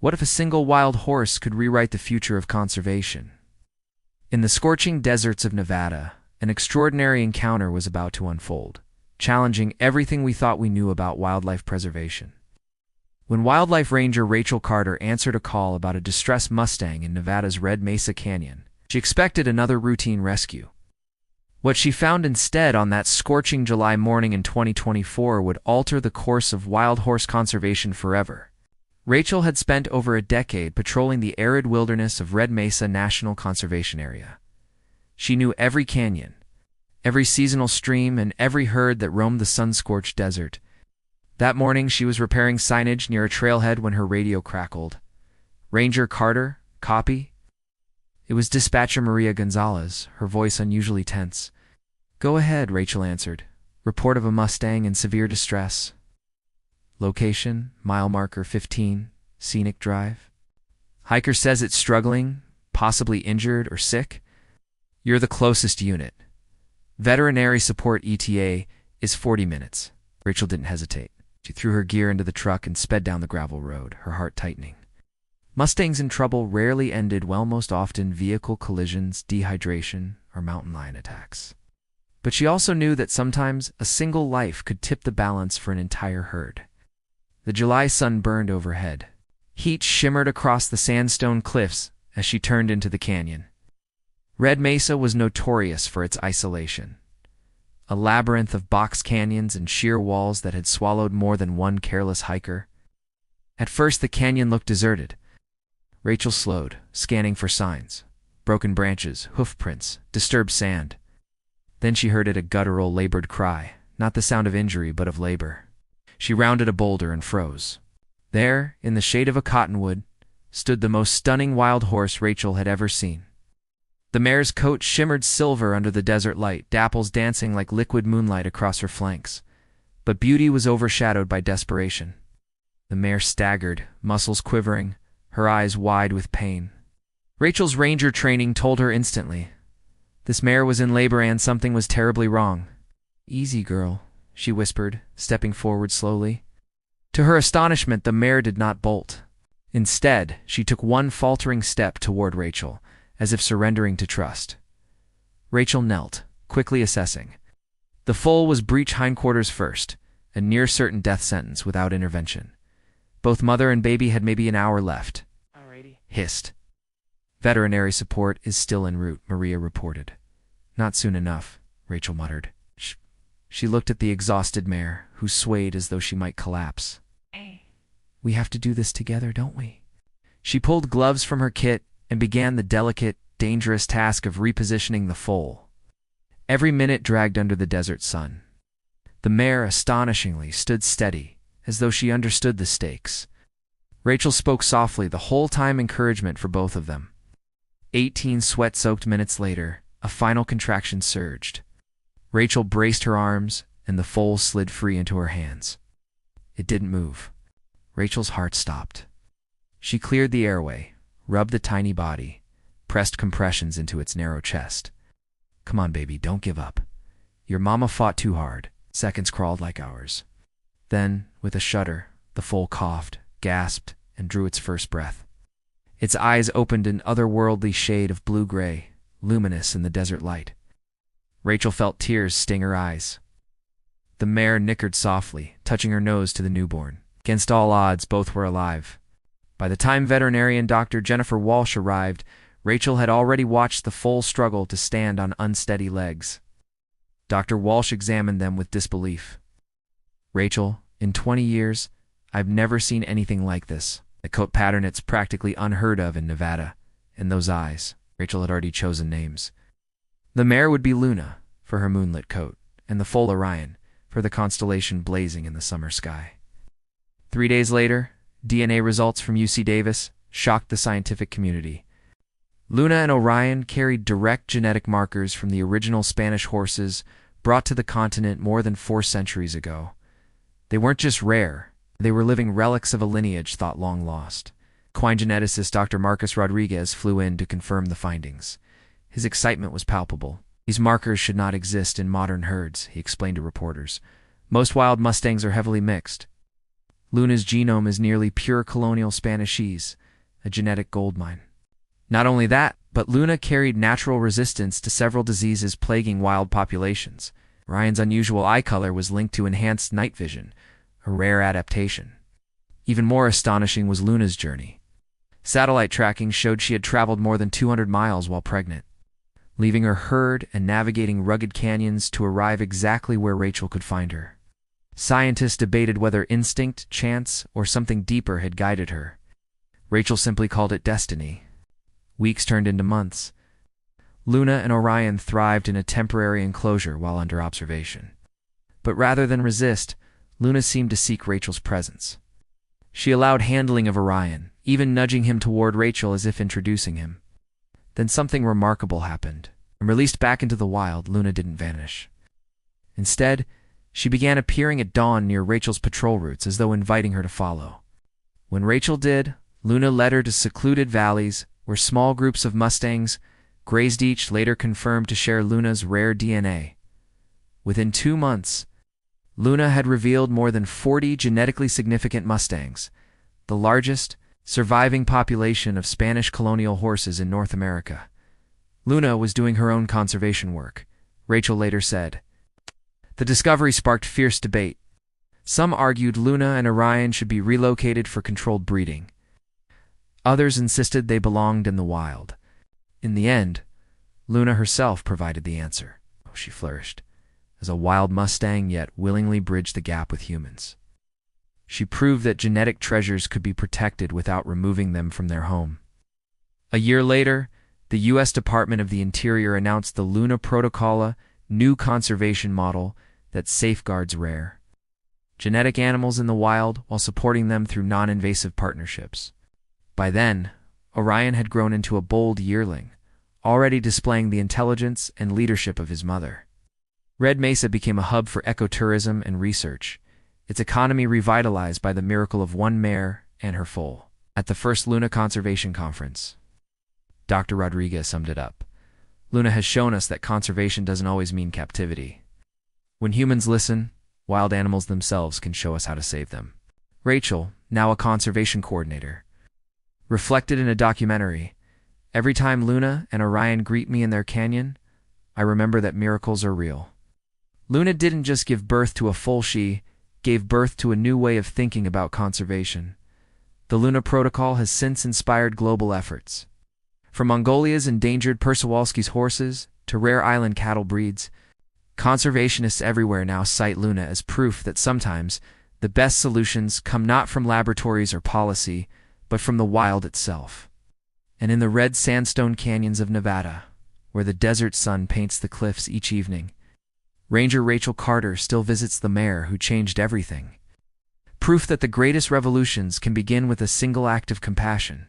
What if a single wild horse could rewrite the future of conservation? In the scorching deserts of Nevada, an extraordinary encounter was about to unfold, challenging everything we thought we knew about wildlife preservation. When wildlife ranger Rachel Carter answered a call about a distressed Mustang in Nevada's Red Mesa Canyon, she expected another routine rescue. What she found instead on that scorching July morning in 2024 would alter the course of wild horse conservation forever. Rachel had spent over a decade patrolling the arid wilderness of Red Mesa National Conservation Area. She knew every canyon, every seasonal stream, and every herd that roamed the sun-scorched desert. That morning, she was repairing signage near a trailhead when her radio crackled. "Ranger Carter, copy?" It was Dispatcher Maria Gonzalez, her voice unusually tense. "Go ahead," Rachel answered. "Report of a Mustang in severe distress." Location, mile marker 15, Scenic Drive. "Hiker says it's struggling, possibly injured or sick." "You're the closest unit. Veterinary support ETA is 40 minutes. Rachel didn't hesitate. She threw her gear into the truck and sped down the gravel road, her heart tightening. Mustangs in trouble rarely ended well, most often vehicle collisions, dehydration, or mountain lion attacks. But she also knew that sometimes a single life could tip the balance for an entire herd. The July sun burned overhead. Heat shimmered across the sandstone cliffs as she turned into the canyon. Red Mesa was notorious for its isolation, a labyrinth of box canyons and sheer walls that had swallowed more than one careless hiker. At first, the canyon looked deserted. Rachel slowed, scanning for signs: broken branches, hoof prints, disturbed sand. Then she heard a guttural, labored cry, not the sound of injury but of labor. She rounded a boulder and froze. There, in the shade of a cottonwood, stood the most stunning wild horse Rachel had ever seen. The mare's coat shimmered silver under the desert light, dapples dancing like liquid moonlight across her flanks. But beauty was overshadowed by desperation. The mare staggered, muscles quivering, her eyes wide with pain. Rachel's ranger training told her instantly. This mare was in labor and something was terribly wrong. "Easy, girl," she whispered, stepping forward slowly. To her astonishment, the mare did not bolt. Instead, she took one faltering step toward Rachel, as if surrendering to trust. Rachel knelt, quickly assessing. The foal was breech hindquarters first, a near-certain death sentence without intervention. Both mother and baby had maybe an hour left. Alrighty. Hissed. "Veterinary support is still en route," Maria reported. "Not soon enough," Rachel muttered. She looked at the exhausted mare, who swayed as though she might collapse. Hey. "We have to do this together, don't we?" She pulled gloves from her kit and began the delicate, dangerous task of repositioning the foal. Every minute dragged under the desert sun. The mare, astonishingly, stood steady, as though she understood the stakes. Rachel spoke softly, the whole time encouragement for both of them. 18 sweat-soaked minutes later, a final contraction surged. Rachel braced her arms, and the foal slid free into her hands. It didn't move. Rachel's heart stopped. She cleared the airway, rubbed the tiny body, pressed compressions into its narrow chest. "Come on, baby, don't give up. Your mama fought too hard." Seconds crawled like hours. Then, with a shudder, the foal coughed, gasped, and drew its first breath. Its eyes opened an otherworldly shade of blue-gray, luminous in the desert light. Rachel felt tears sting her eyes. The mare nickered softly, touching her nose to the newborn. Against all odds, both were alive. By the time veterinarian Dr. Jennifer Walsh arrived, Rachel had already watched the foal struggle to stand on unsteady legs. Dr. Walsh examined them with disbelief. "Rachel, in 20 years, I've never seen anything like this. The coat pattern, it's practically unheard of in Nevada. And those eyes." Rachel had already chosen names. The mare would be Luna, for her moonlit coat, and the foal Orion, for the constellation blazing in the summer sky. 3 days later, DNA results from UC Davis shocked the scientific community. Luna and Orion carried direct genetic markers from the original Spanish horses brought to the continent more than 4 centuries ago. They weren't just rare, they were living relics of a lineage thought long lost. Equine geneticist Dr. Marcus Rodriguez flew in to confirm the findings. His excitement was palpable. "These markers should not exist in modern herds," he explained to reporters. "Most wild Mustangs are heavily mixed." Luna's genome is nearly pure colonial Spanishes, a genetic goldmine. Not only that, but Luna carried natural resistance to several diseases plaguing wild populations. Orion's unusual eye color was linked to enhanced night vision, a rare adaptation. Even more astonishing was Luna's journey. Satellite tracking showed she had traveled more than 200 miles while pregnant, leaving her herd and navigating rugged canyons to arrive exactly where Rachel could find her. Scientists debated whether instinct, chance, or something deeper had guided her. Rachel simply called it destiny. Weeks turned into months. Luna and Orion thrived in a temporary enclosure while under observation. But rather than resist, Luna seemed to seek Rachel's presence. She allowed handling of Orion, even nudging him toward Rachel as if introducing him. Then something remarkable happened. And released back into the wild, Luna didn't vanish. Instead, she began appearing at dawn near Rachel's patrol routes as though inviting her to follow. When Rachel did, Luna led her to secluded valleys where small groups of Mustangs grazed, each later confirmed to share Luna's rare DNA. Within 2 months, Luna had revealed more than 40 genetically significant Mustangs, the largest surviving population of Spanish colonial horses in North America. Luna was doing her own conservation work, Rachel later said. The discovery sparked fierce debate. Some argued Luna and Orion should be relocated for controlled breeding. Others insisted they belonged in the wild. In the end, Luna herself provided the answer. She flourished as a wild Mustang, yet willingly bridged the gap with humans. She proved that genetic treasures could be protected without removing them from their home. A year later, the U.S. Department of the Interior announced the Luna Protocol, a new conservation model that safeguards rare genetic animals in the wild while supporting them through non-invasive partnerships. By then, Orion had grown into a bold yearling, already displaying the intelligence and leadership of his mother. Red Mesa became a hub for ecotourism and research, its economy revitalized by the miracle of one mare and her foal. At the first Luna Conservation Conference, Dr. Rodriguez summed it up. Luna has shown us that conservation doesn't always mean captivity. When humans listen, wild animals themselves can show us how to save them. Rachel, now a conservation coordinator, reflected in a documentary, "Every time Luna and Orion greet me in their canyon, I remember that miracles are real." Luna didn't just give birth to a foal, she gave birth to a new way of thinking about conservation. The Luna Protocol has since inspired global efforts. From Mongolia's endangered Przewalski's horses to rare island cattle breeds, conservationists everywhere now cite Luna as proof that sometimes the best solutions come not from laboratories or policy, but from the wild itself. And in the red sandstone canyons of Nevada, where the desert sun paints the cliffs each evening, Ranger Rachel Carter still visits the mare who changed everything. Proof that the greatest revolutions can begin with a single act of compassion.